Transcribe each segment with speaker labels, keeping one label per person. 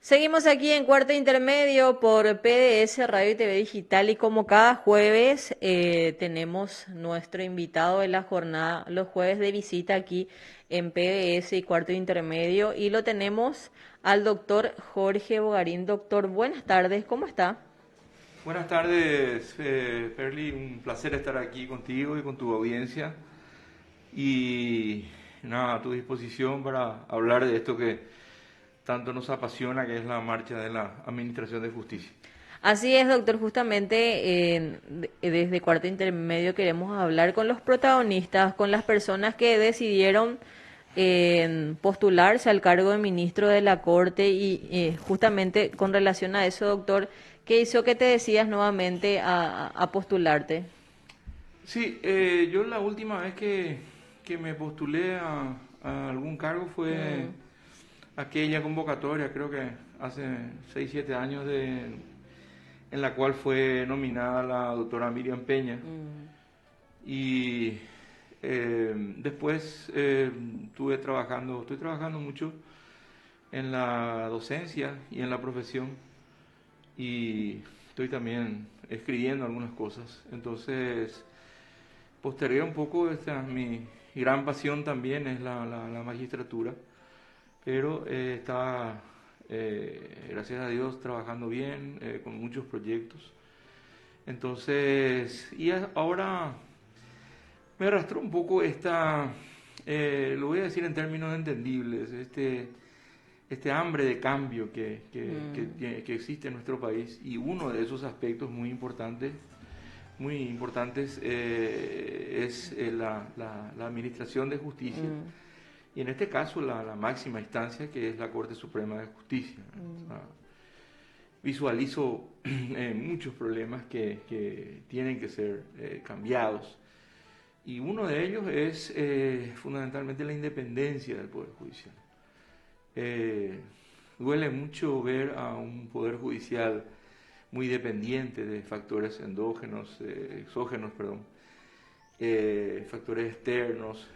Speaker 1: Seguimos aquí en Cuarto Intermedio por PDS Radio y TV Digital y como cada jueves tenemos nuestro invitado de la jornada, los jueves de visita aquí en PDS y Cuarto Intermedio y lo tenemos al doctor Jorge Bogarín. Doctor, buenas tardes, ¿cómo está?
Speaker 2: Buenas tardes, Perly. Un placer estar aquí contigo y con tu audiencia. Y nada, a tu disposición para hablar de esto que tanto nos apasiona, que es la marcha de la Administración de Justicia.
Speaker 1: Así es, doctor, justamente desde Cuarto Intermedio queremos hablar con los protagonistas, con las personas que decidieron postularse al cargo de ministro de la Corte y justamente con relación a eso, doctor, ¿qué hizo que te decidas nuevamente a postularte?
Speaker 2: Sí, yo la última vez que me postulé a algún cargo fue
Speaker 1: Mm,
Speaker 2: aquella convocatoria, creo que hace 6 7 años, en la cual fue nominada la doctora Miriam Peña.
Speaker 1: mm,
Speaker 2: Y después estoy trabajando mucho en la docencia y en la profesión y estoy también escribiendo algunas cosas. Entonces postergué un poco mi gran pasión también es la magistratura, pero estaba, gracias a Dios, trabajando bien, con muchos proyectos. Entonces, ahora me arrastró un poco lo voy a decir en términos entendibles, este hambre de cambio
Speaker 1: mm,
Speaker 2: que existe en nuestro país, y uno de esos aspectos muy importantes es la administración de justicia,
Speaker 1: mm,
Speaker 2: y en este caso la máxima instancia, que es la Corte Suprema de Justicia. O
Speaker 1: mm,
Speaker 2: sea, visualizo muchos problemas que tienen que ser cambiados, y uno de ellos es fundamentalmente la independencia del Poder Judicial. Eh, Duele mucho ver a un Poder Judicial muy dependiente de factores exógenos, perdón, factores externos,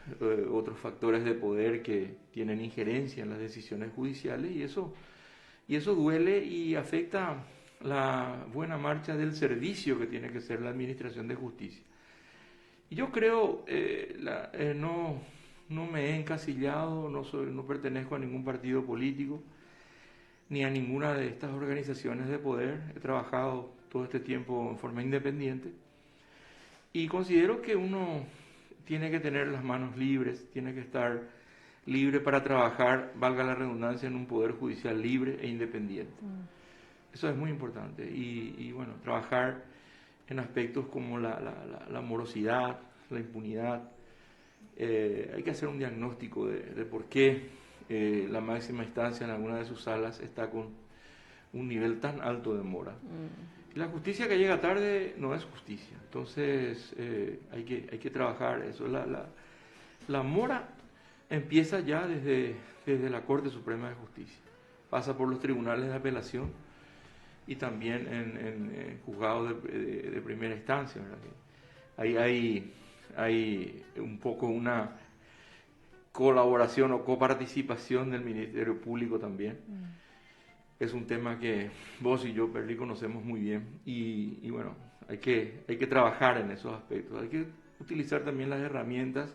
Speaker 2: otros factores de poder que tienen injerencia en las decisiones judiciales, y eso duele y afecta la buena marcha del servicio que tiene que ser la administración de justicia. Y yo creo, no me he encasillado, no pertenezco a ningún partido político, ni a ninguna de estas organizaciones de poder. He trabajado todo este tiempo en forma independiente y considero que uno tiene que tener las manos libres, tiene que estar libre para trabajar, valga la redundancia, en un poder judicial libre e independiente.
Speaker 1: mm.
Speaker 2: Eso es muy importante. Y bueno, trabajar en aspectos como la morosidad, la impunidad. Hay que hacer un diagnóstico de por qué la máxima instancia en alguna de sus salas está con un nivel tan alto de mora. Y la justicia que llega tarde no es justicia. Entonces hay que trabajar eso. La mora empieza ya desde la Corte Suprema de Justicia. Pasa por los tribunales de apelación y también en juzgados de primera instancia, ¿verdad? Ahí hay un poco una colaboración o coparticipación del Ministerio Público también. Es un tema que vos y yo, Perli, conocemos muy bien, y bueno, hay que trabajar en esos aspectos. Hay que utilizar también las herramientas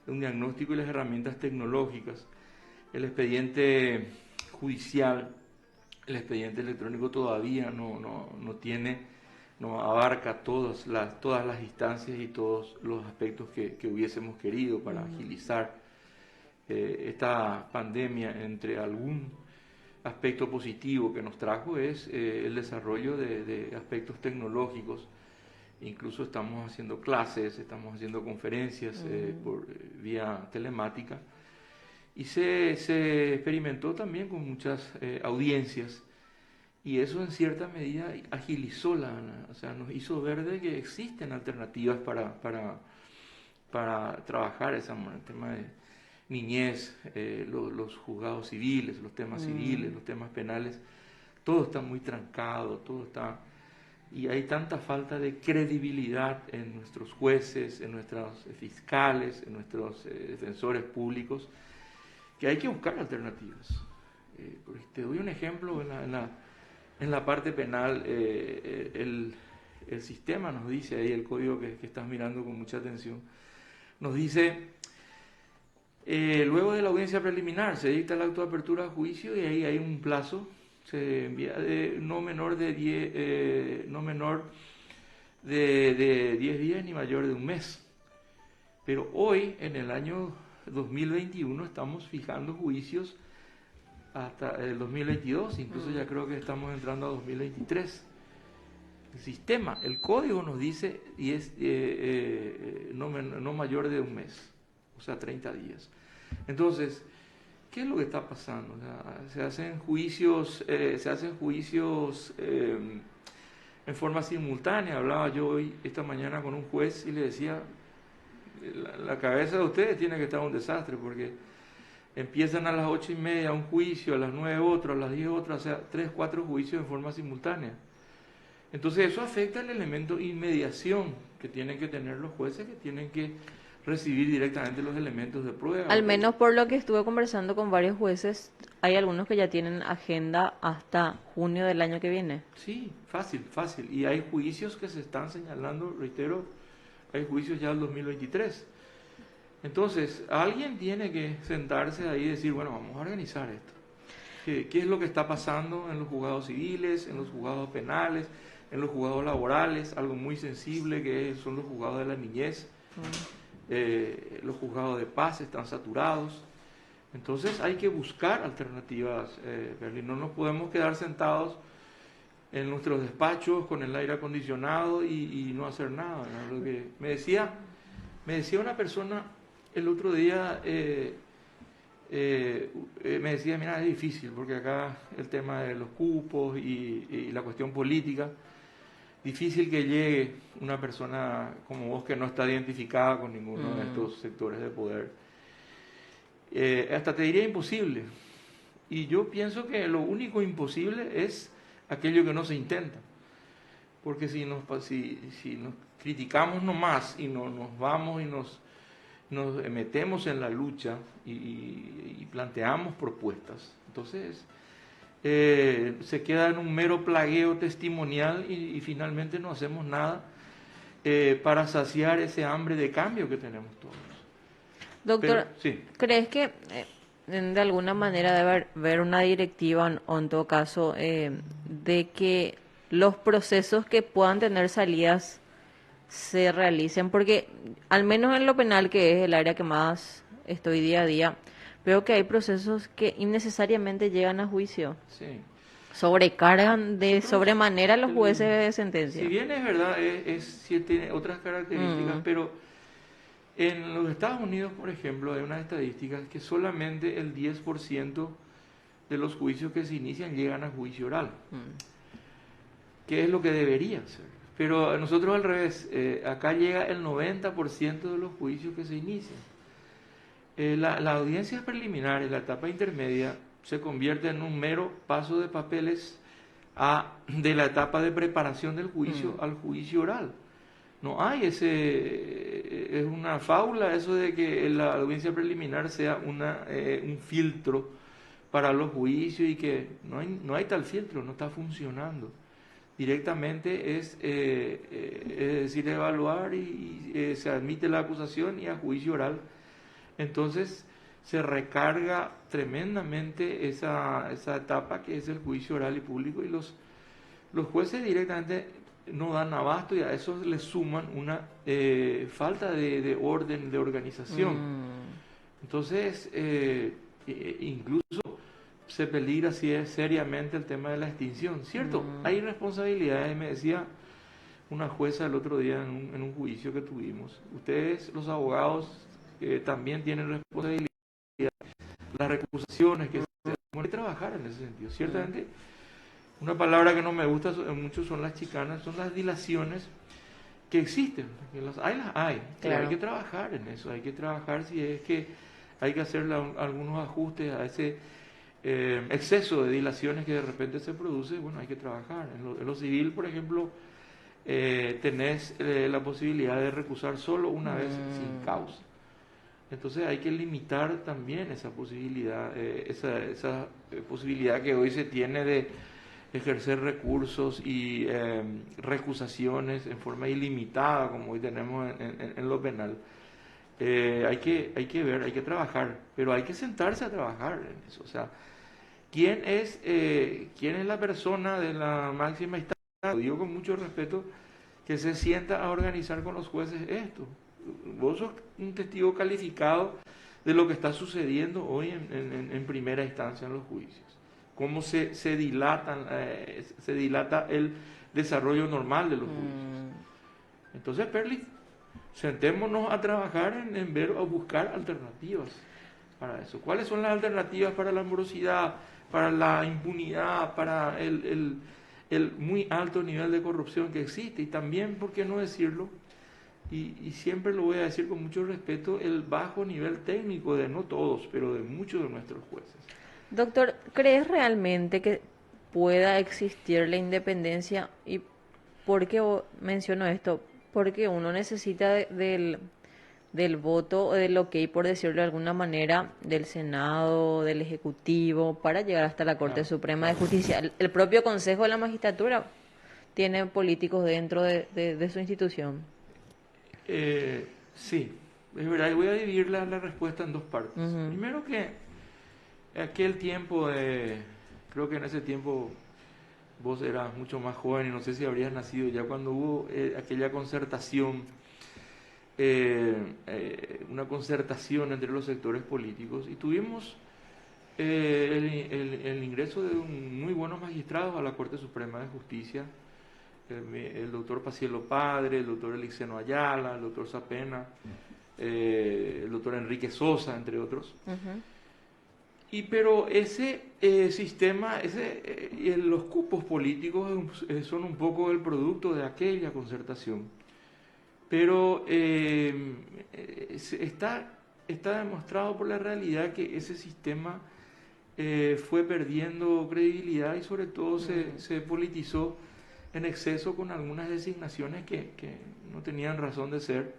Speaker 2: de un diagnóstico y las herramientas tecnológicas. El expediente judicial, el expediente electrónico todavía no abarca todas las instancias y todos los aspectos que hubiésemos querido para agilizar esta pandemia. Entre algún aspecto positivo que nos trajo es el desarrollo de aspectos tecnológicos. Incluso estamos haciendo clases, estamos haciendo conferencias por vía telemática, y se experimentó también con muchas audiencias, y eso en cierta medida agilizó o sea, nos hizo ver de que existen alternativas para trabajar el tema de niñez, los juzgados civiles, los temas civiles,
Speaker 1: Mm.
Speaker 2: los temas penales. Todo está muy trancado, y hay tanta falta de credibilidad en nuestros jueces, en nuestros fiscales, en nuestros defensores públicos, que hay que buscar alternativas. Porque Te doy un ejemplo en la parte penal. El sistema nos dice ahí, el código que estás mirando con mucha atención, nos dice, luego de la audiencia preliminar se dicta el auto de apertura a juicio y ahí hay un plazo, se envía no menor de 10 días ni mayor de un mes. Pero hoy, en el año 2021, estamos fijando juicios hasta el 2022, incluso ya creo que estamos entrando a 2023. El sistema, el código nos dice y es no mayor de un mes, o sea, 30 días. Entonces, ¿qué es lo que está pasando? O sea, se hacen juicios en forma simultánea. Hablaba yo esta mañana con un juez y le decía, la cabeza de ustedes tiene que estar un desastre, porque empiezan a las 8:30 un juicio, a las 9 otro, a las 10 otro, o sea, 3, 4 juicios en forma simultánea. Entonces eso afecta el elemento inmediación que tienen que tener los jueces, que tienen que recibir directamente los elementos de prueba.
Speaker 1: Al menos por lo que estuve conversando con varios jueces, hay algunos que ya tienen agenda hasta junio del año que viene.
Speaker 2: Sí, fácil. Y hay juicios que se están señalando, reitero, hay juicios ya del 2023. Entonces, alguien tiene que sentarse ahí y decir, bueno, vamos a organizar esto. ¿Qué es lo que está pasando en los juzgados civiles, en los juzgados penales, en los juzgados laborales? Algo muy sensible que son los juzgados de la niñez. Los juzgados de paz están saturados. Entonces hay que buscar alternativas, Berlín. No nos podemos quedar sentados en nuestros despachos con el aire acondicionado y no hacer nada, ¿no? Lo que me decía una persona el otro día, me decía, mira, es difícil porque acá el tema de los cupos y la cuestión política, difícil que llegue una persona como vos que no está identificada con ninguno de estos sectores de poder. Hasta te diría imposible. Y yo pienso que lo único imposible es aquello que no se intenta. Porque si nos criticamos nomás y nos vamos y nos metemos en la lucha y planteamos propuestas, entonces se queda en un mero plagueo testimonial y finalmente no hacemos nada para saciar ese hambre de cambio que tenemos todos.
Speaker 1: Doctor,
Speaker 2: Pero, sí.
Speaker 1: ¿crees que de alguna manera debe haber una directiva o en todo caso de que los procesos que puedan tener salidas se realicen? Porque al menos en lo penal, que es el área que más estoy día a día, veo que hay procesos que innecesariamente llegan a juicio.
Speaker 2: Sí.
Speaker 1: Sobrecargan de sobremanera a los jueces de sentencia.
Speaker 2: Si bien es verdad, sí tiene otras características, pero en los Estados Unidos, por ejemplo, hay unas estadísticas que solamente el 10% de los juicios que se inician llegan a juicio oral, que es lo que debería ser. Pero nosotros al revés, acá llega el 90% de los juicios que se inician. La audiencia preliminar, en la etapa intermedia, se convierte en un mero paso de papeles de la etapa de preparación del juicio al juicio oral. No hay es una fábula eso de que la audiencia preliminar sea un filtro para los juicios y que no hay tal filtro, no está funcionando. Directamente es decir, evaluar y se admite la acusación y a juicio oral. Entonces se recarga tremendamente esa etapa que es el juicio oral y público, y los jueces directamente no dan abasto, y a eso le suman una falta de orden, de organización. Entonces incluso se peligra seriamente el tema de la extinción, ¿cierto? Hay responsabilidades. Me decía una jueza el otro día en un juicio que tuvimos, ustedes los abogados también tienen responsabilidad, las recusaciones que se hay que trabajar en ese sentido. Ciertamente, una palabra que no me gusta mucho son las chicanas, son las dilaciones que existen, que las hay, pero hay que trabajar en eso, hay que trabajar si es que hay que hacer algunos ajustes a ese exceso de dilaciones que de repente se produce. Bueno, hay que trabajar. En lo civil, por ejemplo, tenés la posibilidad de recusar solo una vez sin causa. Entonces hay que limitar también esa posibilidad, esa posibilidad que hoy se tiene de ejercer recursos y recusaciones en forma ilimitada, como hoy tenemos en lo penal. Hay que ver, hay que trabajar, pero hay que sentarse a trabajar en eso. O sea, quién es la persona de la máxima instancia? Lo digo con mucho respeto, que se sienta a organizar con los jueces esto. Vos sos un testigo calificado de lo que está sucediendo hoy en primera instancia en los juicios. Cómo se dilata el desarrollo normal de los juicios. Entonces, Perli, sentémonos a trabajar en ver o buscar alternativas para eso. ¿Cuáles son las alternativas para la morosidad, para la impunidad, para el muy alto nivel de corrupción que existe? Y también, ¿por qué no decirlo? Y siempre lo voy a decir con mucho respeto, el bajo nivel técnico de no todos, pero de muchos de nuestros jueces.
Speaker 1: Doctor, ¿crees realmente que pueda existir la independencia? ¿Y por qué menciono esto? Porque uno necesita del voto o del ok, por decirlo de alguna manera, del Senado, del Ejecutivo, para llegar hasta la Corte
Speaker 2: Claro,
Speaker 1: Suprema de
Speaker 2: claro.
Speaker 1: Justicia. El propio Consejo de la Magistratura tiene políticos dentro de su institución.
Speaker 2: Sí, es verdad, y voy a dividir la respuesta en dos partes.
Speaker 1: Ujú.
Speaker 2: Primero que aquel tiempo, creo que en ese tiempo vos eras mucho más joven y no sé si habrías nacido ya cuando hubo aquella concertación, una concertación entre los sectores políticos y tuvimos el ingreso de muy buenos magistrados a la Corte Suprema de Justicia, el doctor Pacielo Padre, el doctor Elixeno Ayala, el doctor Zapena, el doctor Enrique Sosa, entre otros.
Speaker 1: Ujú.
Speaker 2: Pero ese sistema, los cupos políticos son un poco el producto de aquella concertación. Pero está demostrado por la realidad que ese sistema fue perdiendo credibilidad y sobre todo se politizó en exceso con algunas designaciones que no tenían razón de ser.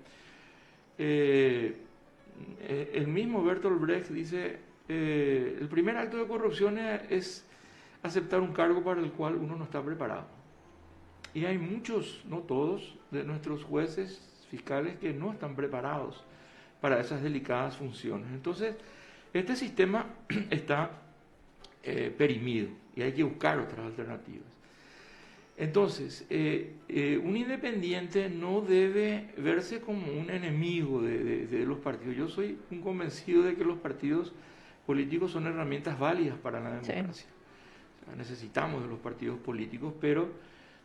Speaker 2: El mismo Bertolt Brecht dice, el primer acto de corrupción es aceptar un cargo para el cual uno no está preparado. Y hay muchos, no todos, de nuestros jueces fiscales que no están preparados para esas delicadas funciones. Entonces, este sistema está perimido y hay que buscar otras alternativas. Entonces, un independiente no debe verse como un enemigo de los partidos. Yo soy un convencido de que los partidos políticos son herramientas válidas para la democracia.
Speaker 1: Sí.
Speaker 2: O sea, necesitamos de los partidos políticos, pero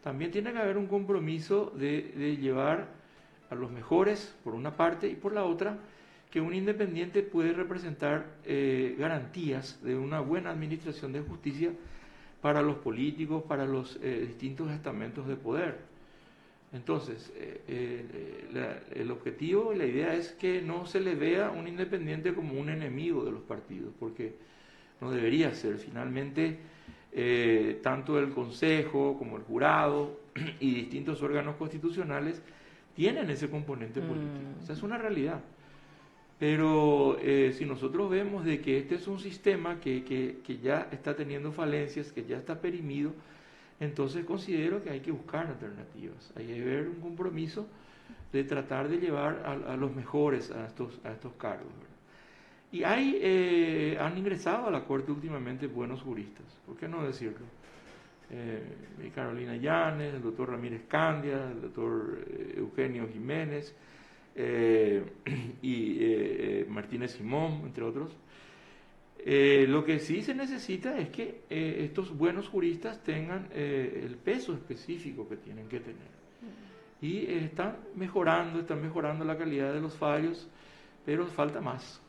Speaker 2: también tiene que haber un compromiso de llevar a los mejores, por una parte, y por la otra, que un independiente puede representar garantías de una buena administración de justicia para los políticos, para los distintos estamentos de poder. Entonces, el objetivo y la idea es que no se le vea a un independiente como un enemigo de los partidos, porque no debería ser. Finalmente, tanto el Consejo como el jurado y distintos órganos constitucionales tienen ese componente político. Esa es una realidad. Pero si nosotros vemos de que este es un sistema que ya está teniendo falencias, que ya está perimido, entonces considero que hay que buscar alternativas. Hay que ver un compromiso de tratar de llevar a los mejores a estos cargos, ¿verdad? Y han ingresado a la Corte últimamente buenos juristas, ¿por qué no decirlo? Carolina Llanes, el doctor Ramírez Candia, el doctor Eugenio Jiménez, y Martínez Simón, entre otros. Lo que sí se necesita es que estos buenos juristas tengan el peso específico que tienen que tener. Y están mejorando la calidad de los fallos, pero falta más.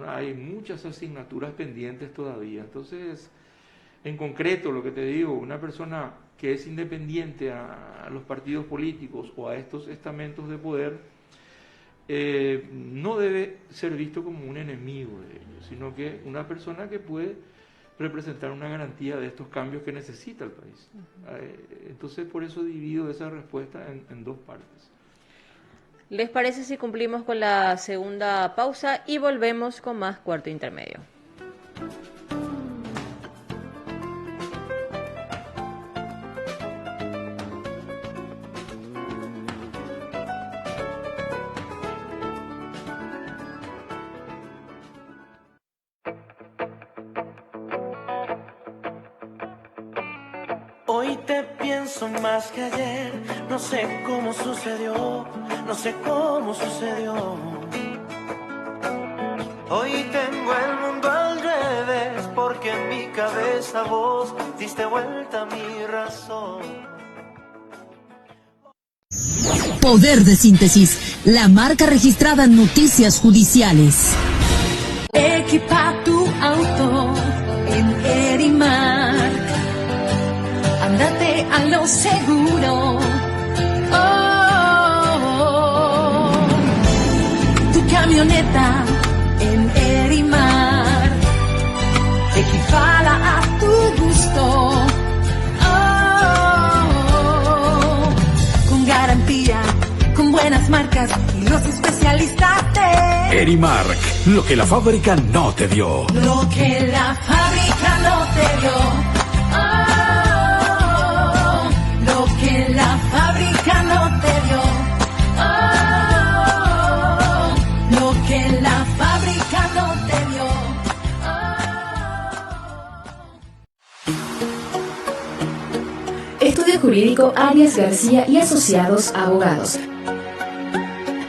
Speaker 2: Hay muchas asignaturas pendientes todavía. Entonces, en concreto, lo que te digo, una persona que es independiente a los partidos políticos o a estos estamentos de poder, no debe ser visto como un enemigo de ellos, sino que una persona que puede representar una garantía de estos cambios que necesita el país. Entonces, por eso divido esa respuesta en dos partes.
Speaker 1: ¿Les parece si cumplimos con la segunda pausa y volvemos con más cuarto intermedio?
Speaker 3: Hoy te pienso más que ayer, no sé cómo sucedió, no sé cómo sucedió. Hoy tengo el mundo al revés, porque en mi cabeza vos diste vuelta a mi razón.
Speaker 4: Poder de Síntesis, la marca registrada en Noticias Judiciales.
Speaker 5: Equipa tu auto en Erimark. Ándate a lo seguro. Tu camioneta en Erimark. Equipala a tu gusto. Con garantía, con buenas marcas y los especialistas de
Speaker 6: Erimark, lo que la fábrica no te dio.
Speaker 5: Lo que la fábrica no te dio. Lo que la fábrica no te dio. Lo que la fábrica no te dio.
Speaker 7: Estudio Jurídico Arias García y Asociados Abogados.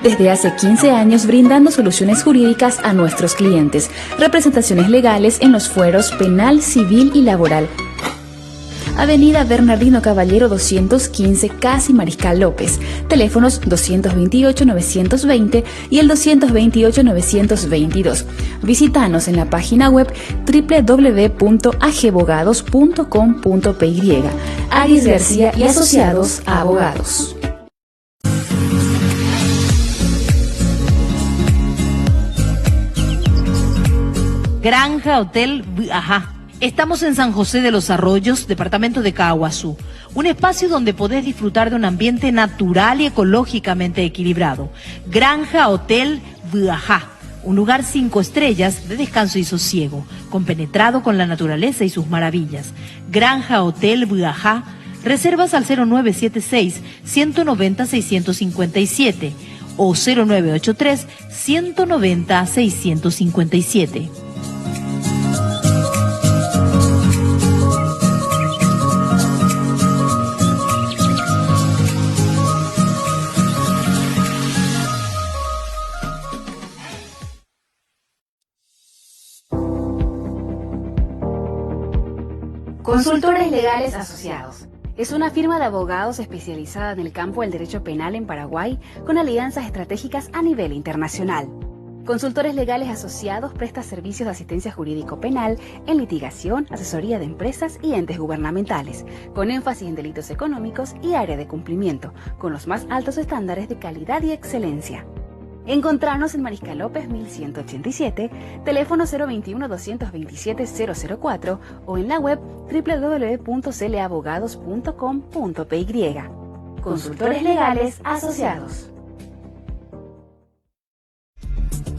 Speaker 7: Desde hace 15 años brindando soluciones jurídicas a nuestros clientes, representaciones legales en los fueros penal, civil y laboral. Avenida Bernardino Caballero 215, Casi Mariscal López. Teléfonos 228-920 y el 228-922. Visítanos en la página web www.agbogados.com.py. Arias García y Asociados Abogados.
Speaker 8: Granja Hotel Ajá. Estamos en San José de los Arroyos, departamento de Caaguazú. Un espacio donde podés disfrutar de un ambiente natural y ecológicamente equilibrado. Granja Hotel Ajá. Un lugar 5 estrellas de descanso y sosiego, compenetrado con la naturaleza y sus maravillas. Granja Hotel Ajá. Reservas al 0976-190-657 o 0983-190-657.
Speaker 7: Consultores Legales Asociados. Es una firma de abogados especializada en el campo del derecho penal en Paraguay con alianzas estratégicas a nivel internacional. Consultores Legales Asociados presta servicios de asistencia jurídico penal en litigación, asesoría de empresas y entes gubernamentales, con énfasis en delitos económicos y área de cumplimiento, con los más altos estándares de calidad y excelencia. Encontrarnos en Mariscal López 1187, teléfono 021-227-004 o en la web www.clabogados.com.py. Consultores Legales Asociados.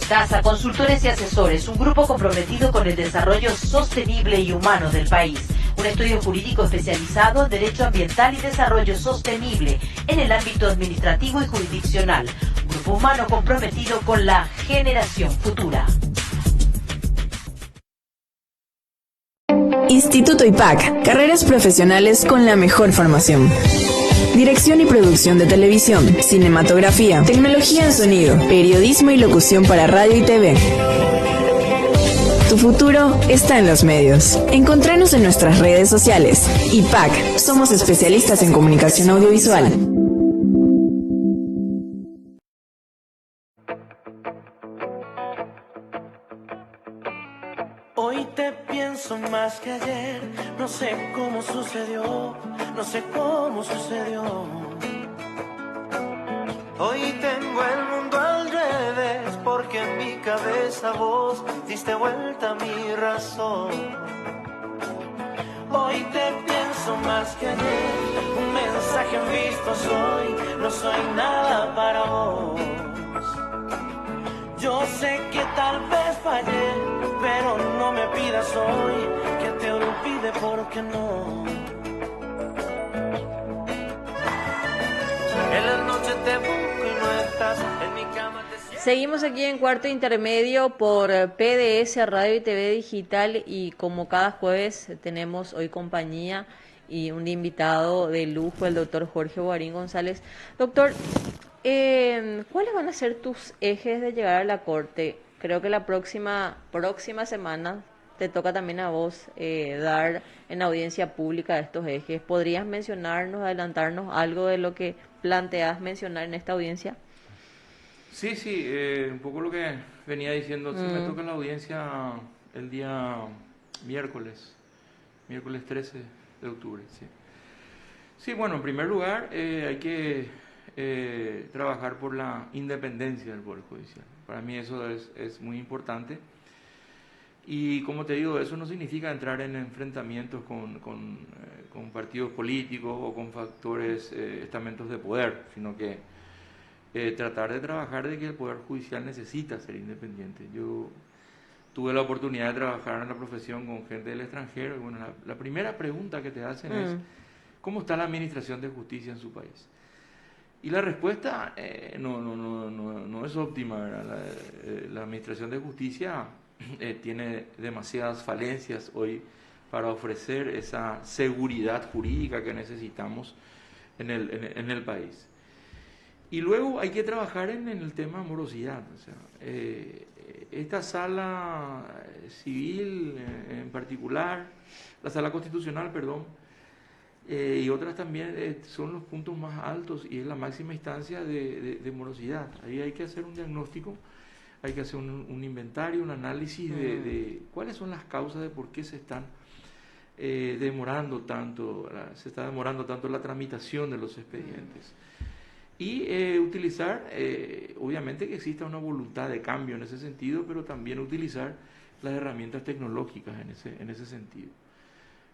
Speaker 8: DASA Consultores y Asesores, un grupo comprometido con el desarrollo sostenible y humano del país. Un estudio jurídico especializado en Derecho Ambiental y Desarrollo Sostenible en el ámbito administrativo y jurisdiccional. Un grupo humano comprometido con la generación futura.
Speaker 9: Instituto IPAC, carreras profesionales con la mejor formación. Dirección y producción de televisión, cinematografía, tecnología en sonido, periodismo y locución para radio y TV. Tu futuro está en los medios. Encontranos en nuestras redes sociales. IPAC, somos especialistas en comunicación audiovisual.
Speaker 3: Hoy te pienso más que ayer, no sé cómo sucedió, no sé cómo sucedió. Hoy tengo el mundo al revés, porque en mi cabeza vos diste vuelta a mi razón. Hoy te pienso más que ayer, un mensaje en visto soy, no soy nada para vos. Yo sé que tal vez fallé, pero no me pidas hoy que te olvide porque no. En la noche te busco y no estás en mi cama.
Speaker 1: Seguimos aquí en Cuarto Intermedio por PDS Radio y TV Digital y como cada jueves tenemos hoy compañía y un invitado de lujo, el doctor Jorge Bogarín González. Doctor, ¿cuáles van a ser tus ejes de llegar a la Corte? Creo que la próxima semana te toca también a vos dar en audiencia pública estos ejes. ¿Podrías mencionarnos, adelantarnos algo de lo que planteas mencionar en esta audiencia?
Speaker 2: Sí, un poco lo que venía diciendo. Sí, me toca la audiencia el día miércoles 13 de octubre. Sí, sí, bueno, en primer lugar hay que trabajar por la independencia del Poder Judicial. Para mí eso es muy importante. Y como te digo, eso no significa entrar en enfrentamientos con partidos políticos o con factores, estamentos de poder, sino que tratar de trabajar de que el Poder Judicial necesita ser independiente. Yo tuve la oportunidad de trabajar en la profesión con gente del extranjero y bueno, la primera pregunta que te hacen es ¿cómo está la administración de justicia en su país? Y la respuesta no es óptima, ¿verdad? La administración de justicia tiene demasiadas falencias hoy para ofrecer esa seguridad jurídica que necesitamos en el país. Y luego hay que trabajar en el tema morosidad. O sea, esta sala civil en particular, la sala constitucional, perdón, y otras también son los puntos más altos y es la máxima instancia de morosidad. Ahí hay que hacer un diagnóstico, hay que hacer un inventario, un análisis de cuáles son las causas de por qué se están demorando tanto, se está demorando tanto la tramitación de los expedientes. Y utilizar, obviamente que exista una voluntad de cambio en ese sentido, pero también utilizar las herramientas tecnológicas en ese sentido.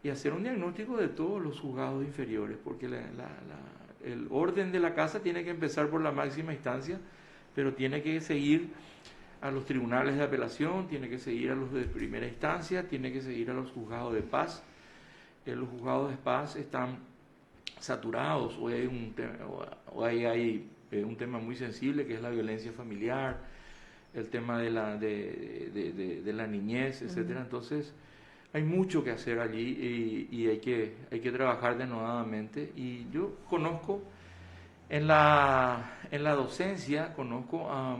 Speaker 2: Y hacer un diagnóstico de todos los juzgados inferiores, porque el orden de la casa tiene que empezar por la máxima instancia, pero tiene que seguir a los tribunales de apelación, tiene que seguir a los de primera instancia, tiene que seguir a los juzgados de paz. Los juzgados de paz están saturados, hoy hay un tema muy sensible que es la violencia familiar, el tema de la niñez, etcétera. Entonces hay mucho que hacer allí y hay que trabajar denodadamente. Y yo conozco en la docencia, conozco a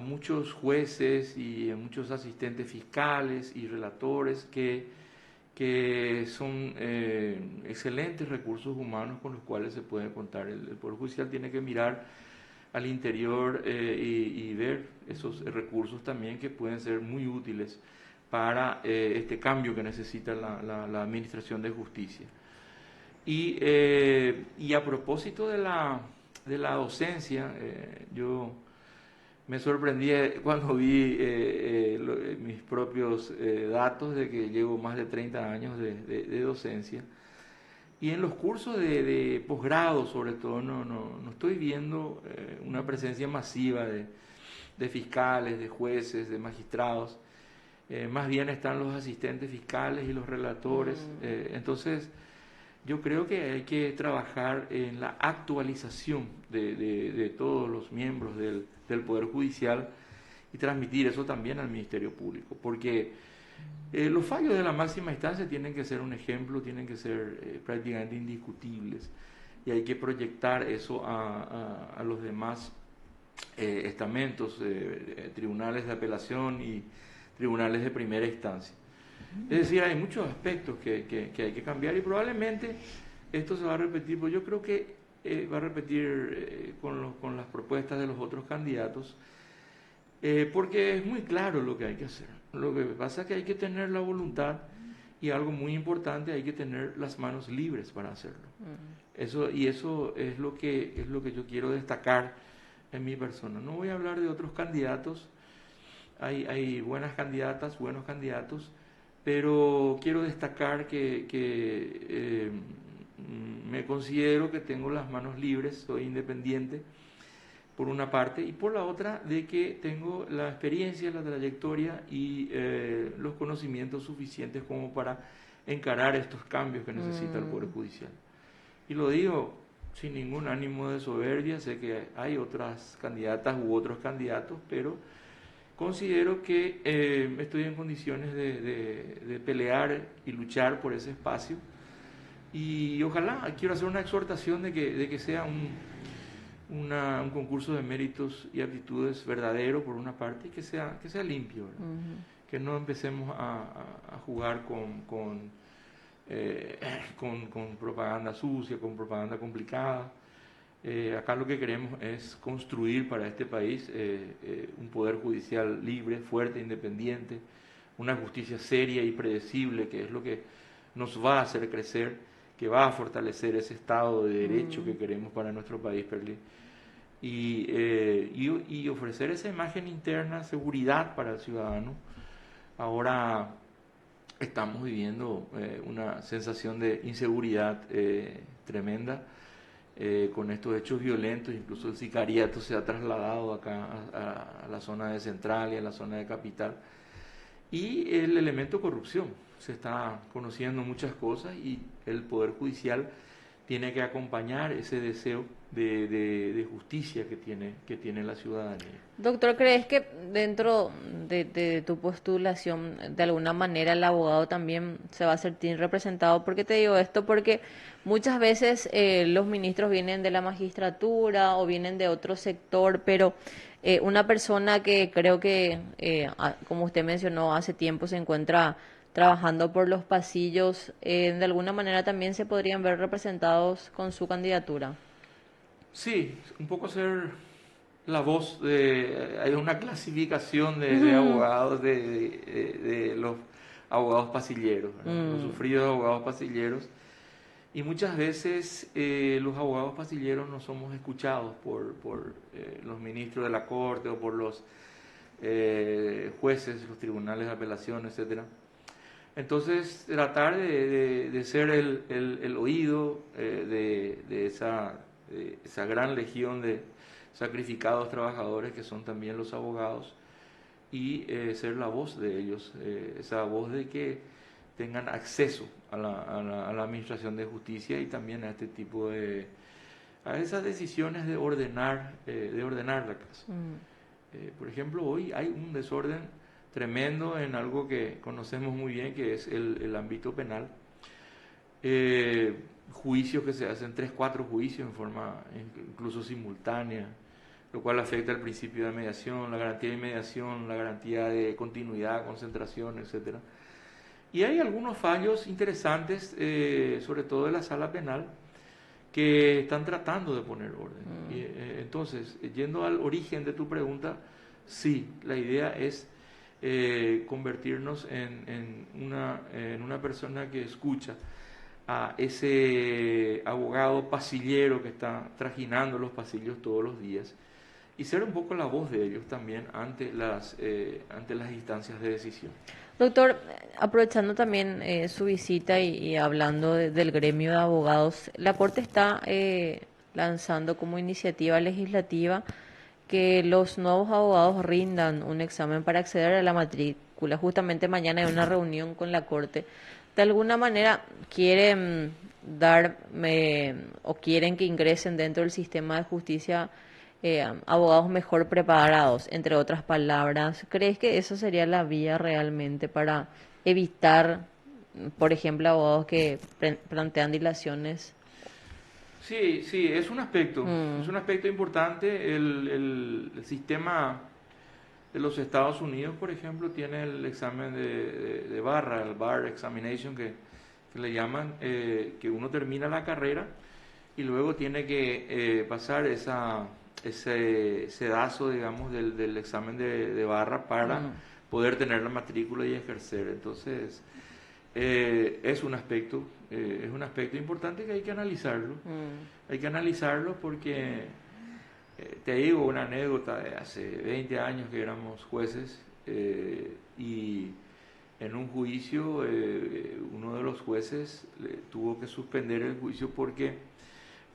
Speaker 2: muchos jueces y a muchos asistentes fiscales y relatores que son excelentes recursos humanos con los cuales se puede contar. El Poder Judicial tiene que mirar al interior y ver esos recursos también que pueden ser muy útiles para este cambio que necesita la Administración de Justicia. Y a propósito de la docencia, yo me sorprendí cuando vi mis propios datos de que llevo más de 30 años de docencia. Y en los cursos de posgrado, sobre todo, no estoy viendo una presencia masiva de fiscales, de jueces, de magistrados. Más bien están los asistentes fiscales y los relatores. Entonces, yo creo que hay que trabajar en la actualización de todos los miembros del Poder Judicial y transmitir eso también al Ministerio Público, porque los fallos de la máxima instancia tienen que ser un ejemplo, tienen que ser prácticamente indiscutibles y hay que proyectar eso a los demás estamentos, tribunales de apelación y tribunales de primera instancia. Es decir, hay muchos aspectos que hay que cambiar y probablemente esto se va a repetir, pues yo creo que va a repetir con las propuestas de los otros candidatos, porque es muy claro lo que hay que hacer. Lo que pasa es que hay que tener la voluntad y algo muy importante, hay que tener las manos libres para hacerlo. Eso es lo que yo quiero destacar en mi persona. No voy a hablar de otros candidatos, hay buenas candidatas, buenos candidatos, pero quiero destacar que me considero que tengo las manos libres, soy independiente, por una parte, y por la otra de que tengo la experiencia, la trayectoria y los conocimientos suficientes como para encarar estos cambios que necesita el Poder Judicial. Y lo digo sin ningún ánimo de soberbia, sé que hay otras candidatas u otros candidatos, pero considero que estoy en condiciones de pelear y luchar por ese espacio, y ojalá, quiero hacer una exhortación de que sea un concurso de méritos y aptitudes verdadero por una parte, y que sea limpio, que no empecemos a jugar con propaganda sucia, con propaganda complicada. Acá lo que queremos es construir para este país un poder judicial libre, fuerte, independiente, una justicia seria y predecible, que es lo que nos va a hacer crecer, que va a fortalecer ese Estado de Derecho que queremos para nuestro país, Perli, y ofrecer esa imagen interna, seguridad para el ciudadano. Ahora estamos viviendo una sensación de inseguridad tremenda con estos hechos violentos. Incluso el sicariato se ha trasladado acá a la zona de Central y a la zona de Capital, y el elemento corrupción. Se está conociendo muchas cosas y el Poder Judicial tiene que acompañar ese deseo de justicia que tiene la ciudadanía.
Speaker 1: Doctor, ¿crees que dentro de tu postulación, de alguna manera el abogado también se va a sentir representado? ¿Por qué te digo esto? Porque muchas veces los ministros vienen de la magistratura o vienen de otro sector, pero una persona que creo que, como usted mencionó, hace tiempo se encuentra trabajando por los pasillos, de alguna manera también se podrían ver representados con su candidatura.
Speaker 2: Sí, un poco ser la voz hay una clasificación de abogados, de los abogados pasilleros, los sufridos abogados pasilleros, y muchas veces los abogados pasilleros no somos escuchados por los ministros de la Corte o por los jueces, los tribunales de apelación, etcétera. Entonces, tratar de ser el oído de esa gran legión de sacrificados trabajadores que son también los abogados, y ser la voz de ellos, esa voz de que tengan acceso a la administración de justicia y también a este tipo a esas decisiones de ordenar la casa. Por ejemplo, hoy hay un desorden tremendo en algo que conocemos muy bien, que es el ámbito penal. Juicios que se hacen, 3, 4 juicios en forma incluso simultánea, lo cual afecta el principio de mediación, la garantía de mediación, la garantía de continuidad, concentración, etcétera. Y hay algunos fallos interesantes, sobre todo de la sala penal, que están tratando de poner orden. Entonces, yendo al origen de tu pregunta, sí, la idea es convertirnos en una persona que escucha a ese abogado pasillero que está trajinando los pasillos todos los días, y ser un poco la voz de ellos también ante las instancias de decisión.
Speaker 1: Doctor, aprovechando también su visita y hablando del gremio de abogados, la Corte está lanzando como iniciativa legislativa que los nuevos abogados rindan un examen para acceder a la matrícula. Justamente mañana hay una reunión con la Corte. De alguna manera quieren o quieren que ingresen dentro del sistema de justicia abogados mejor preparados, entre otras palabras. ¿Crees que eso sería la vía realmente para evitar, por ejemplo, abogados que plantean dilaciones?
Speaker 2: Sí, es un aspecto importante. El sistema de los Estados Unidos, por ejemplo, tiene el examen de barra, el bar examination que le llaman, que uno termina la carrera y luego tiene que pasar ese sedazo, digamos, del examen de barra para poder tener la matrícula y ejercer. Entonces, es un aspecto importante que hay que analizarlo. Hay que analizarlo porque, te digo una anécdota de hace 20 años que éramos jueces, y en un juicio uno de los jueces tuvo que suspender el juicio porque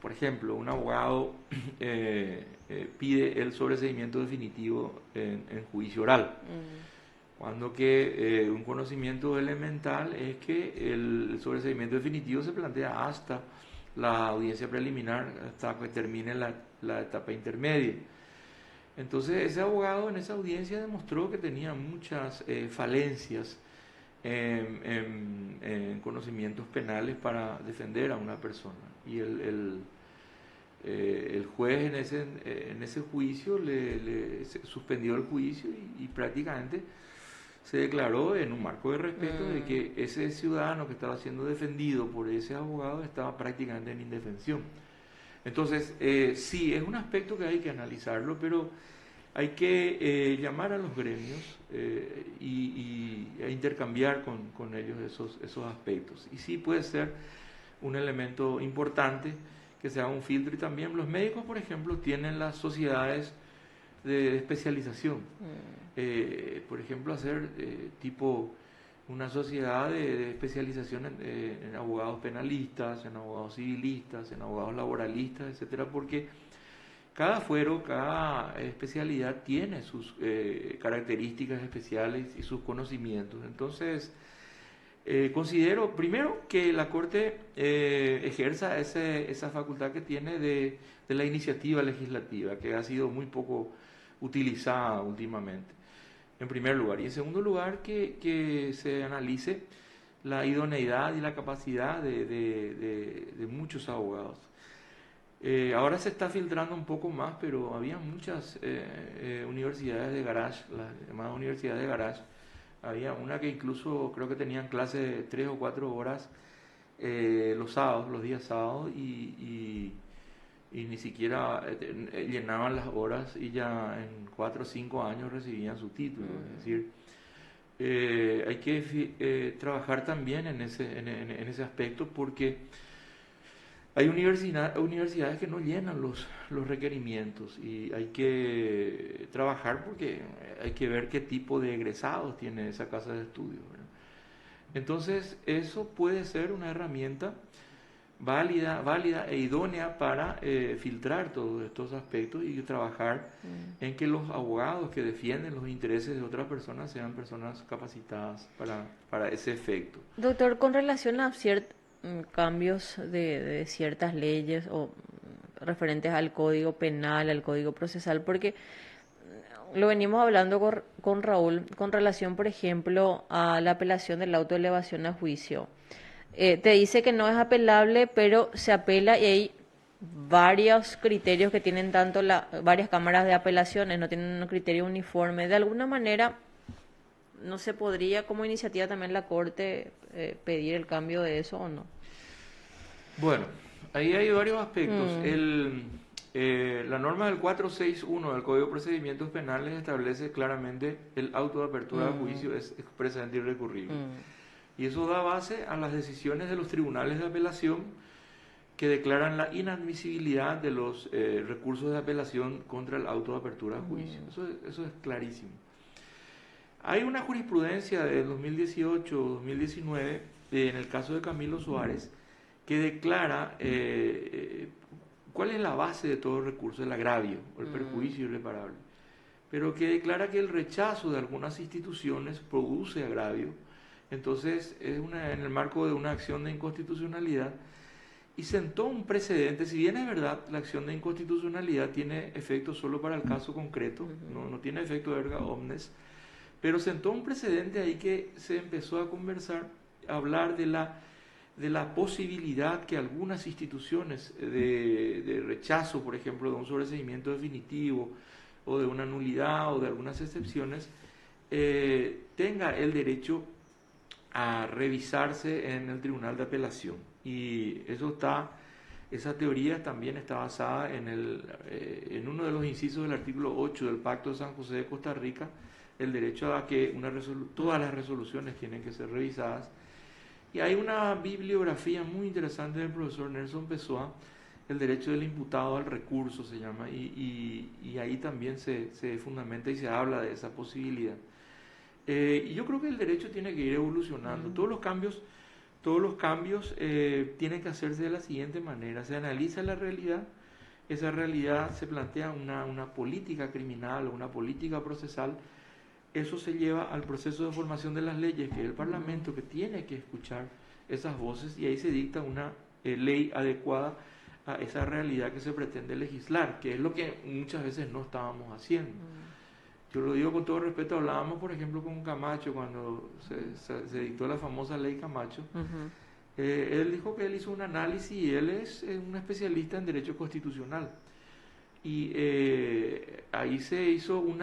Speaker 2: por ejemplo, un abogado pide el sobreseimiento definitivo en juicio oral, cuando que un conocimiento elemental es que el sobreseimiento definitivo se plantea hasta la audiencia preliminar, hasta que termine la etapa intermedia. Entonces ese abogado en esa audiencia demostró que tenía muchas falencias en conocimientos penales para defender a una persona, y el juez en ese juicio le suspendió el juicio y prácticamente se declaró en un marco de respeto de que ese ciudadano que estaba siendo defendido por ese abogado estaba prácticamente en indefensión. Entonces, sí, es un aspecto que hay que analizarlo, pero hay que llamar a los gremios y intercambiar con ellos esos aspectos. Y sí puede ser un elemento importante que se haga un filtro. Y también los médicos, por ejemplo, tienen las sociedades de especialización. Por ejemplo, hacer tipo una sociedad de especialización en abogados penalistas, en abogados civilistas, en abogados laboralistas, etcétera, porque cada fuero, cada especialidad tiene sus características especiales y sus conocimientos. Entonces, considero primero que la Corte ejerza esa facultad que tiene de la iniciativa legislativa, que ha sido muy poco utilizada últimamente, en primer lugar. Y en segundo lugar, que se analice la idoneidad y la capacidad de muchos abogados. Ahora se está filtrando un poco más, pero había muchas universidades de garage, las llamadas universidades de garage. Había una que incluso creo que tenían clases 3 o 4 horas los sábados, los días sábados, y ni siquiera llenaban las horas, y ya en 4 o 5 años recibían su título. Es decir, hay que trabajar también en ese aspecto, porque hay universidades que no llenan los requerimientos, y hay que trabajar porque hay que ver qué tipo de egresados tiene esa casa de estudio, ¿verdad? Entonces, eso puede ser una herramienta válida e idónea para filtrar todos estos aspectos y trabajar en que los abogados que defienden los intereses de otras personas sean personas capacitadas para ese efecto.
Speaker 1: Doctor, con relación a cambios de ciertas leyes o referentes al Código Penal, al Código Procesal, porque lo venimos hablando con Raúl con relación, por ejemplo, a la apelación del auto de elevación a juicio. Te dice que no es apelable, pero se apela, y hay varios criterios que tienen varias cámaras de apelaciones, no tienen un criterio uniforme. De alguna manera, ¿no se podría como iniciativa también la Corte pedir el cambio de eso o no?
Speaker 2: Bueno, ahí hay varios aspectos. La norma del 461 del Código de Procedimientos Penales establece claramente el auto de apertura de juicio es expresamente irrecurrible. Y eso da base a las decisiones de los tribunales de apelación, que declaran la inadmisibilidad de los recursos de apelación contra el auto de apertura de juicio. Eso es clarísimo. Hay una jurisprudencia de 2018-2019 en el caso de Camilo Suárez, que declara cuál es la base de todo recurso, el agravio, el perjuicio irreparable, pero que declara que el rechazo de algunas instituciones produce agravio. Entonces es en el marco de una acción de inconstitucionalidad, y sentó un precedente. Si bien es verdad, la acción de inconstitucionalidad tiene efecto solo para el caso concreto, no tiene efecto erga omnes, pero sentó un precedente ahí que se empezó a hablar de la posibilidad que algunas instituciones de rechazo, por ejemplo, de un sobreseimiento definitivo o de una nulidad o de algunas excepciones, tenga el derecho a revisarse en el Tribunal de Apelación. Y esa teoría también está basada en uno de los incisos del artículo 8 del Pacto de San José de Costa Rica, el derecho a que todas las resoluciones tienen que ser revisadas. Y hay una bibliografía muy interesante del profesor Nelson Pessoa, el derecho del imputado al recurso se llama, y ahí también se fundamenta y se habla de esa posibilidad. Y yo creo que el derecho tiene que ir evolucionando. Todos los cambios todos los cambios tienen que hacerse de la siguiente manera: se analiza la realidad, esa realidad se plantea una política criminal o una política procesal, eso se lleva al proceso de formación de las leyes, que es el Parlamento que tiene que escuchar esas voces, y ahí se dicta una ley adecuada a esa realidad que se pretende legislar, que es lo que muchas veces no estábamos haciendo. Yo lo digo con todo respeto, hablábamos por ejemplo con Camacho cuando se dictó la famosa ley Camacho. Él dijo que él hizo un análisis y él es un especialista en derecho constitucional, y ahí se hizo un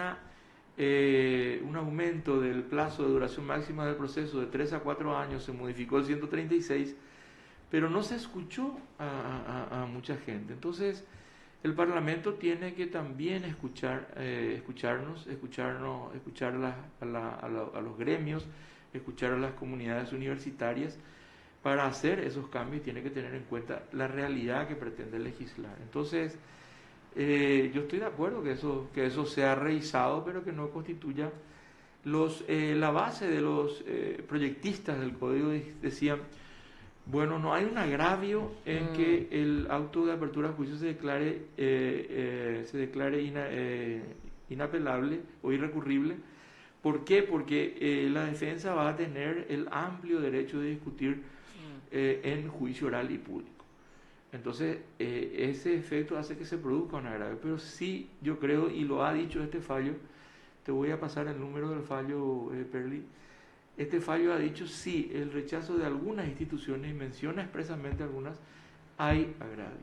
Speaker 2: aumento del plazo de duración máxima del proceso de 3 a 4 años, se modificó el 136, pero no se escuchó a mucha gente. Entonces el Parlamento tiene que también escuchar a los gremios, escuchar a las comunidades universitarias para hacer esos cambios, y tiene que tener en cuenta la realidad que pretende legislar. Entonces yo estoy de acuerdo que eso sea revisado, pero que no constituya la base de los proyectistas del código. Decían, bueno, no hay un agravio en que el auto de apertura a juicio se declare inapelable o irrecurrible. ¿Por qué? Porque la defensa va a tener el amplio derecho de discutir en juicio oral y público. Entonces, ese efecto hace que se produzca un agravio. Pero sí, yo creo, y lo ha dicho este fallo, te voy a pasar el número del fallo, Perli. Este fallo ha dicho, sí, el rechazo de algunas instituciones, y menciona expresamente algunas, hay agravio.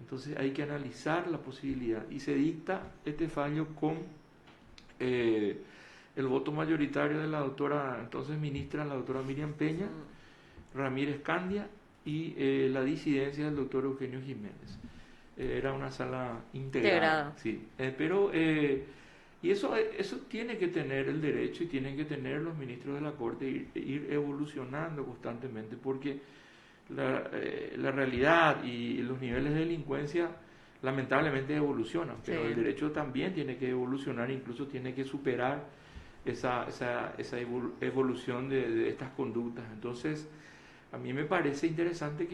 Speaker 2: Entonces hay que analizar la posibilidad, y se dicta este fallo con el voto mayoritario de la doctora, entonces ministra, la doctora Miriam Peña, Ramírez Candia, y la disidencia del doctor Eugenio Jiménez. Era una sala integrada. Sí, y eso tiene que tener el derecho, y tienen que tener los ministros de la Corte, ir evolucionando constantemente, porque la realidad y los niveles de delincuencia lamentablemente evolucionan, pero el derecho también tiene que evolucionar, incluso tiene que superar esa evolución de estas conductas. Entonces, a mí me parece interesante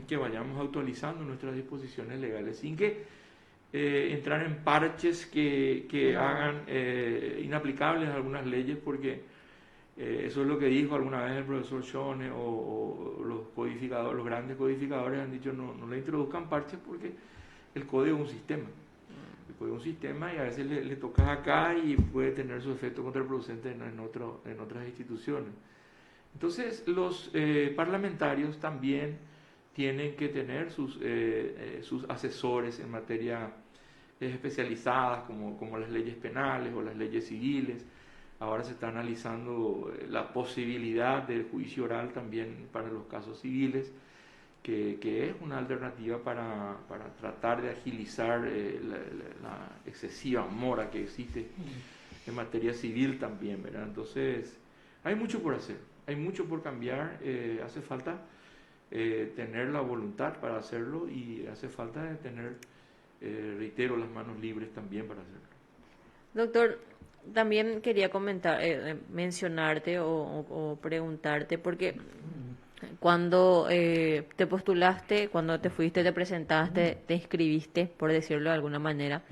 Speaker 2: que vayamos actualizando nuestras disposiciones legales sin que entrar en parches que hagan inaplicables algunas leyes, porque eso es lo que dijo alguna vez el profesor Schone, o los grandes codificadores han dicho, no le introduzcan parches, porque el código es un sistema. El código es un sistema, y a veces le tocas acá y puede tener su efecto contraproducente en otras instituciones. Entonces los parlamentarios también tienen que tener sus asesores en materia especializadas, como las leyes penales o las leyes civiles. Ahora se está analizando la posibilidad del juicio oral también para los casos civiles, que es una alternativa para tratar de agilizar la excesiva mora que existe en materia civil también, ¿verdad? Entonces hay mucho por hacer, hay mucho por cambiar, hace falta tener la voluntad para hacerlo, y hace falta tener, reitero, las manos libres también para hacerlo.
Speaker 1: Doctor, también quería mencionarte o preguntarte, porque cuando te postulaste, cuando te fuiste, te presentaste, te inscribiste, por decirlo de alguna manera,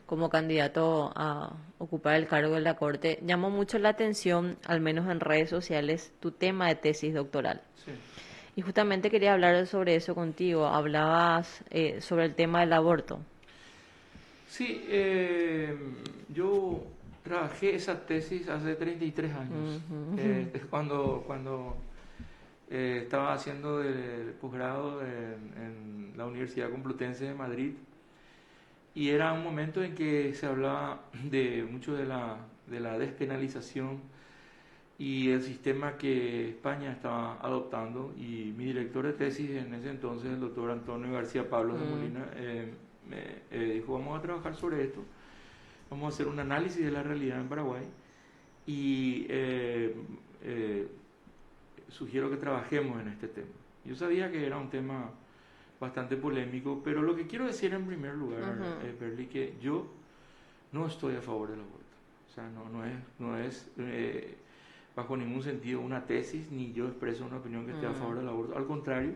Speaker 1: como candidato a ocupar el cargo de la Corte, llamó mucho la atención, al menos en redes sociales, tu tema de tesis doctoral.
Speaker 2: Sí.
Speaker 1: Y justamente quería hablar sobre eso contigo. Hablabas sobre el tema del aborto.
Speaker 2: Sí, yo trabajé esa tesis hace 33 años. Es cuando estaba haciendo el posgrado en la Universidad Complutense de Madrid, y era un momento en que se hablaba mucho de la despenalización y el sistema que España estaba adoptando, y mi director de tesis en ese entonces, el doctor Antonio García Pablos de Molina, me dijo, vamos a trabajar sobre esto, vamos a hacer un análisis de la realidad en Paraguay, y sugiero que trabajemos en este tema. Yo sabía que era un tema bastante polémico, pero lo que quiero decir en primer lugar, Perli, que yo no estoy a favor del aborto. O sea, no es bajo ningún sentido una tesis, ni yo expreso una opinión que esté a favor del aborto. Al contrario,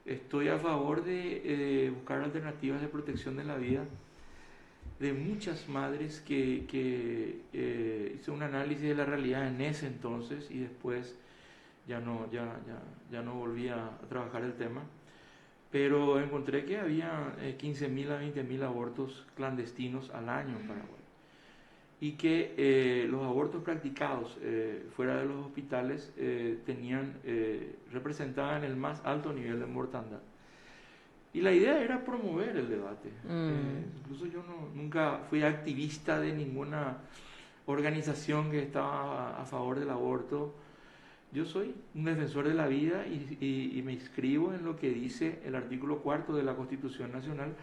Speaker 2: estoy a favor de buscar alternativas de protección de la vida de muchas madres que hice un análisis de la realidad en ese entonces y después ya no volví a trabajar el tema, pero encontré que había 15.000 a 20.000 abortos clandestinos al año en Paraguay y que los abortos practicados fuera de los hospitales representaban el más alto nivel de mortandad. Y la idea era promover el debate. Incluso yo nunca fui activista de ninguna organización que estaba a favor del aborto. Yo soy un defensor de la vida y me inscribo en lo que dice el artículo 4 de la Constitución Nacional.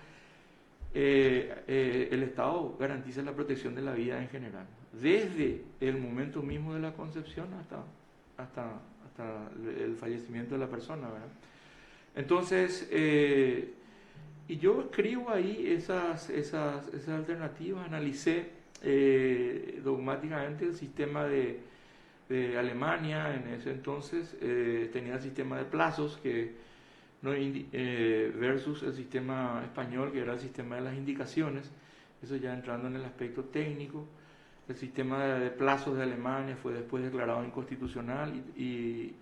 Speaker 2: El Estado garantiza la protección de la vida en general, desde el momento mismo de la concepción hasta el fallecimiento de la persona, ¿verdad? Entonces, y yo escribo ahí esas alternativas, analicé dogmáticamente el sistema de Alemania en ese entonces, tenía el sistema de plazos versus el sistema español, que era el sistema de las indicaciones, eso ya entrando en el aspecto técnico. El sistema de plazos de Alemania fue después declarado inconstitucional y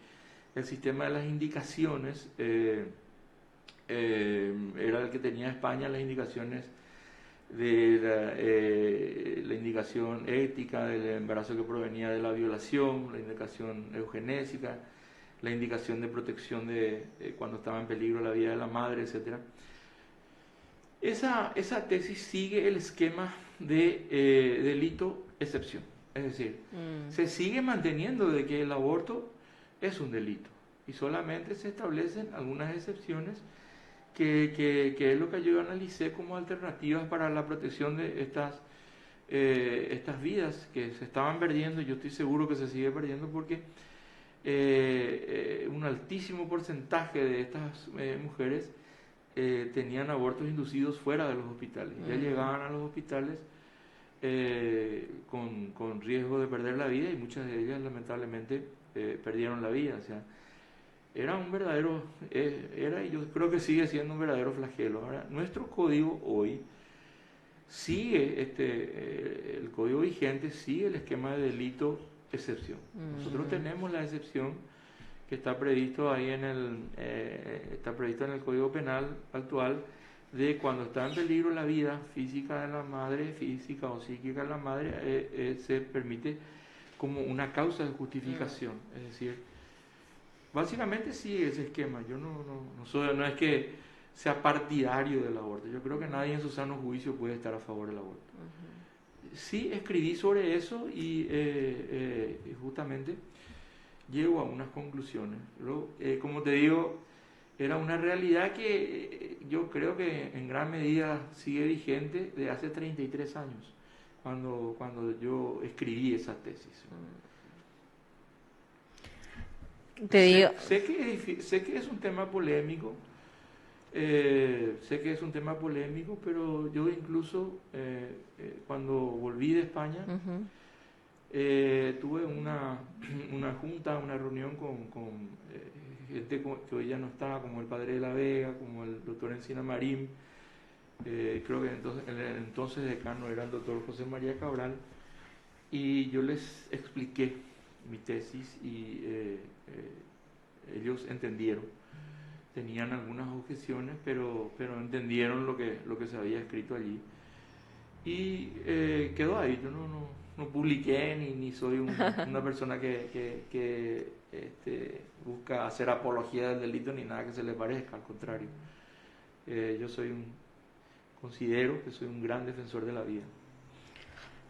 Speaker 2: el sistema de las indicaciones era el que tenía España, las indicaciones de la indicación ética del embarazo que provenía de la violación, la indicación eugenésica, la indicación de protección de cuando estaba en peligro la vida de la madre, etc. Esa tesis sigue el esquema de delito-excepción, es decir, se sigue manteniendo de que el aborto es un delito y solamente se establecen algunas excepciones que es lo que yo analicé como alternativas para la protección de estas vidas que se estaban perdiendo, y yo estoy seguro que se sigue perdiendo porque un altísimo porcentaje de estas mujeres tenían abortos inducidos fuera de los hospitales. Ya llegaban a los hospitales con riesgo de perder la vida y muchas de ellas lamentablemente perdieron la vida. O sea, era un verdadero, y yo creo que sigue siendo un verdadero flagelo. Ahora, nuestro código hoy sigue, el código vigente sigue el esquema de delito excepción. Nosotros tenemos la excepción que está previsto ahí está previsto en el Código Penal actual, de cuando está en peligro la vida física de la madre, física o psíquica de la madre, se permite como una causa de justificación. Es decir, básicamente sigue ese esquema. Yo no es que sea partidario del aborto. Yo creo que nadie en su sano juicio puede estar a favor del aborto. Sí escribí sobre eso y justamente llego a unas conclusiones. Pero, como te digo, era una realidad que yo creo que en gran medida sigue vigente de hace 33 años, cuando yo escribí esa tesis. Sé que es un tema polémico, pero yo incluso cuando volví de España tuve una junta, una reunión con gente que hoy ya no está, como el padre de la Vega, como el doctor Encina Marín, creo que el entonces decano era el doctor José María Cabral, y yo les expliqué mi tesis y ellos entendieron. Tenían algunas objeciones, pero entendieron lo que se había escrito allí. Y quedó ahí. Yo no publiqué ni soy una persona que busca hacer apología del delito ni nada que se le parezca, al contrario. Yo considero que soy un gran defensor de la vida.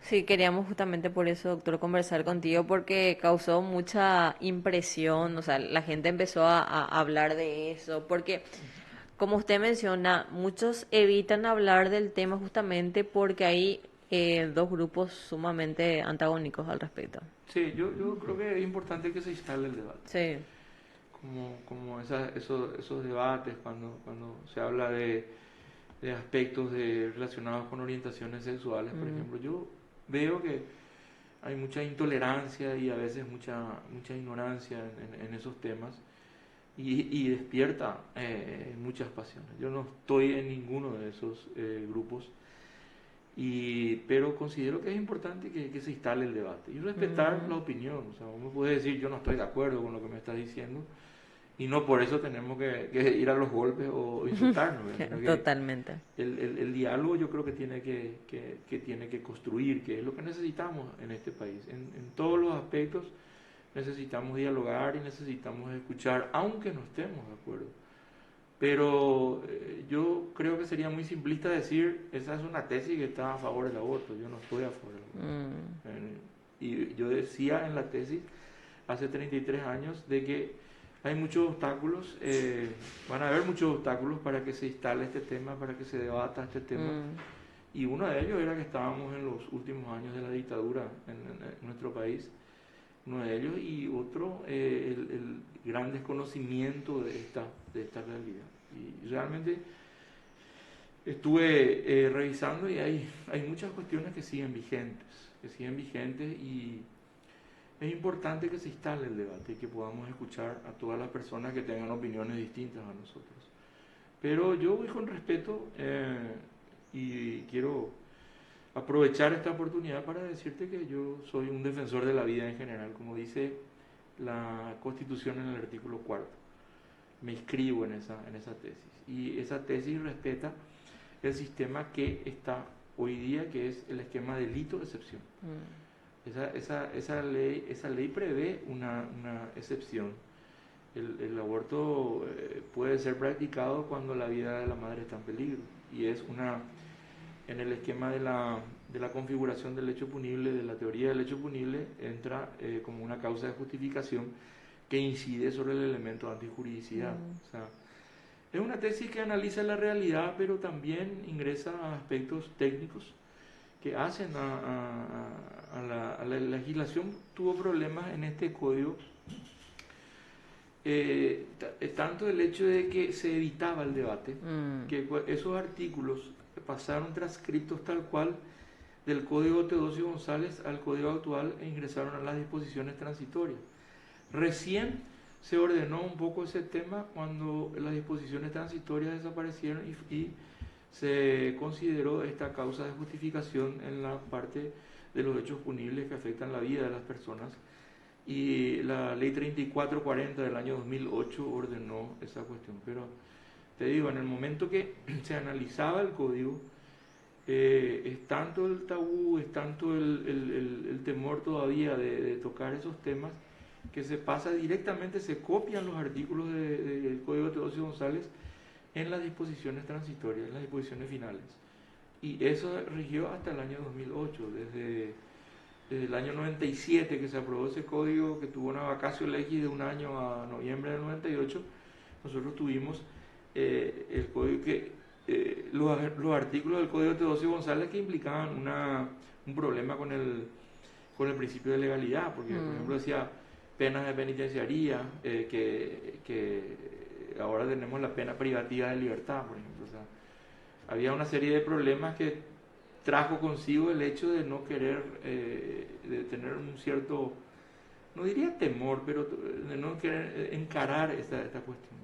Speaker 1: Sí, queríamos justamente por eso, doctor, conversar contigo, porque causó mucha impresión, o sea, la gente empezó a hablar de eso, porque, como usted menciona, muchos evitan hablar del tema justamente porque hay dos grupos sumamente antagónicos al respecto.
Speaker 2: Sí, yo creo que es importante que se instale el debate.
Speaker 1: Sí.
Speaker 2: Como esos debates, cuando se habla de aspectos relacionados con orientaciones sexuales, por ejemplo, yo veo que hay mucha intolerancia y a veces mucha ignorancia en esos temas y despierta muchas pasiones. Yo no estoy en ninguno de esos grupos, pero considero que es importante que se instale el debate y respetar la opinión. O sea, uno puede decir yo no estoy de acuerdo con lo que me estás diciendo y no por eso tenemos que ir a los golpes o insultarnos.
Speaker 1: Totalmente.
Speaker 2: El diálogo yo creo que tiene que construir, que es lo que necesitamos en este país. En todos los aspectos necesitamos dialogar y necesitamos escuchar, aunque no estemos de acuerdo. Pero yo creo que sería muy simplista decir, esa es una tesis que está a favor del aborto, yo no estoy a favor del aborto. Y yo decía en la tesis, hace 33 años, de que hay muchos obstáculos, van a haber muchos obstáculos para que se instale este tema, para que se debata este tema. Y uno de ellos era que estábamos en los últimos años de la dictadura en nuestro país, uno de ellos, y otro, el gran desconocimiento de esta realidad. Y realmente estuve revisando y hay muchas cuestiones que siguen vigentes y es importante que se instale el debate y que podamos escuchar a todas las personas que tengan opiniones distintas a nosotros. Pero yo voy con respeto y quiero aprovechar esta oportunidad para decirte que yo soy un defensor de la vida en general, como dice la Constitución en el artículo 4. Me inscribo en esa tesis. Y esa tesis respeta el sistema que está hoy día, que es el esquema delito-excepción. Esa ley prevé una excepción. El aborto puede ser practicado cuando la vida de la madre está en peligro. Y es en el esquema de la configuración del hecho punible, de la teoría del hecho punible, entra como una causa de justificación que incide sobre el elemento de antijuridicidad. O sea, es una tesis que analiza la realidad, pero también ingresa a aspectos técnicos que hacen a la legislación. Tuvo problemas en este código, tanto el hecho de que se evitaba el debate, que esos artículos pasaron transcriptos tal cual del Código Teodosio González al Código actual e ingresaron a las disposiciones transitorias. Recién se ordenó un poco ese tema cuando las disposiciones transitorias desaparecieron y se consideró esta causa de justificación en la parte de los hechos punibles que afectan la vida de las personas, y la ley 3440 del año 2008 ordenó esa cuestión. Pero te digo, en el momento que se analizaba el código, es tanto el tabú, es tanto el temor todavía de tocar esos temas, que se pasa directamente, se copian los artículos del Código de Teodosio González en las disposiciones transitorias, en las disposiciones finales. Y eso rigió hasta el año 2008, desde el año 97 que se aprobó ese código, que tuvo una vacatio legis de un año a noviembre del 98, nosotros tuvimos el código los artículos del Código de Teodosio González que implicaban un problema con el principio de legalidad, porque por ejemplo decía penas de penitenciaría, que ahora tenemos la pena privativa de libertad, por ejemplo. O sea, había una serie de problemas que trajo consigo el hecho de no querer, de tener un cierto, no diría temor, pero de no querer encarar esta cuestión.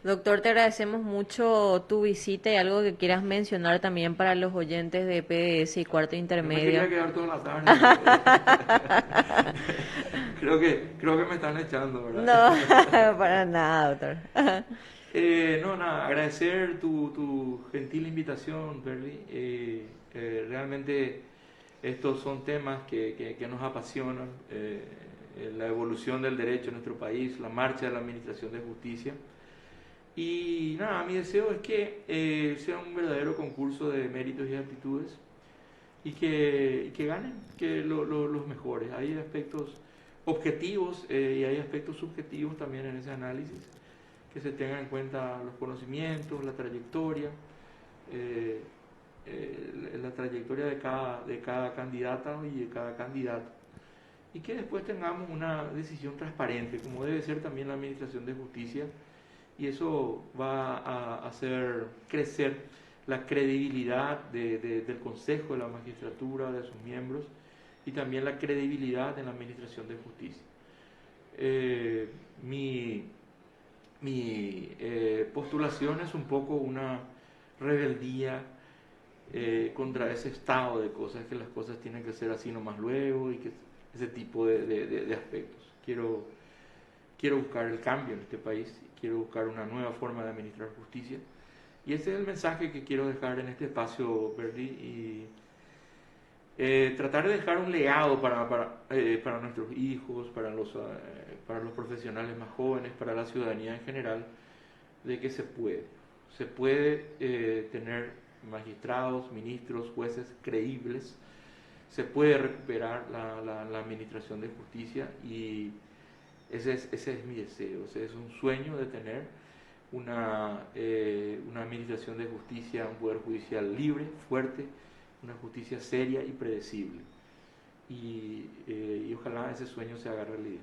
Speaker 1: Doctor, te agradecemos mucho tu visita y algo que quieras mencionar también para los oyentes de PDS y Cuarto Intermedio.
Speaker 2: No me quería quedar toda la tarde. creo que me están echando, ¿verdad?
Speaker 1: No, para nada, doctor.
Speaker 2: Nada, agradecer tu gentil invitación, Perly. Realmente estos son temas que nos apasionan, la evolución del derecho en nuestro país, la marcha de la Administración de Justicia. Y nada, mi deseo es que sea un verdadero concurso de méritos y aptitudes y que ganen los mejores. Hay aspectos objetivos y hay aspectos subjetivos también en ese análisis, que se tengan en cuenta los conocimientos, la trayectoria de cada candidata y de cada candidato, y que después tengamos una decisión transparente, como debe ser también la Administración de Justicia. Y eso va a hacer crecer la credibilidad del Consejo de la Magistratura, de sus miembros, y también la credibilidad en la administración de justicia. Mi postulación es un poco una rebeldía contra ese estado de cosas, que las cosas tienen que ser así nomás luego y que ese tipo de aspectos. Quiero buscar el cambio en este país, quiero buscar una nueva forma de administrar justicia, y ese es el mensaje que quiero dejar en este espacio, Berly, y tratar de dejar un legado para nuestros hijos, para los profesionales más jóvenes, para la ciudadanía en general, de que se puede tener magistrados, ministros, jueces creíbles, se puede recuperar la administración de justicia, y ese es mi deseo, ese es un sueño de tener una administración de justicia, un poder judicial libre, fuerte, una justicia seria y predecible. Y ojalá ese sueño se haga realidad.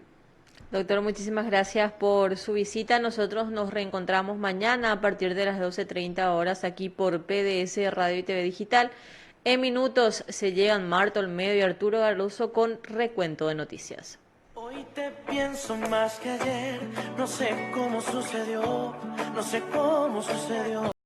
Speaker 1: Doctor, muchísimas gracias por su visita. Nosotros nos reencontramos mañana a partir de las 12:30 horas aquí por PDS Radio y TV Digital. En minutos se llegan Marta Olmedo y Arturo Garuso con recuento de noticias.
Speaker 3: Hoy te pienso más que ayer, no sé cómo sucedió, no sé cómo sucedió.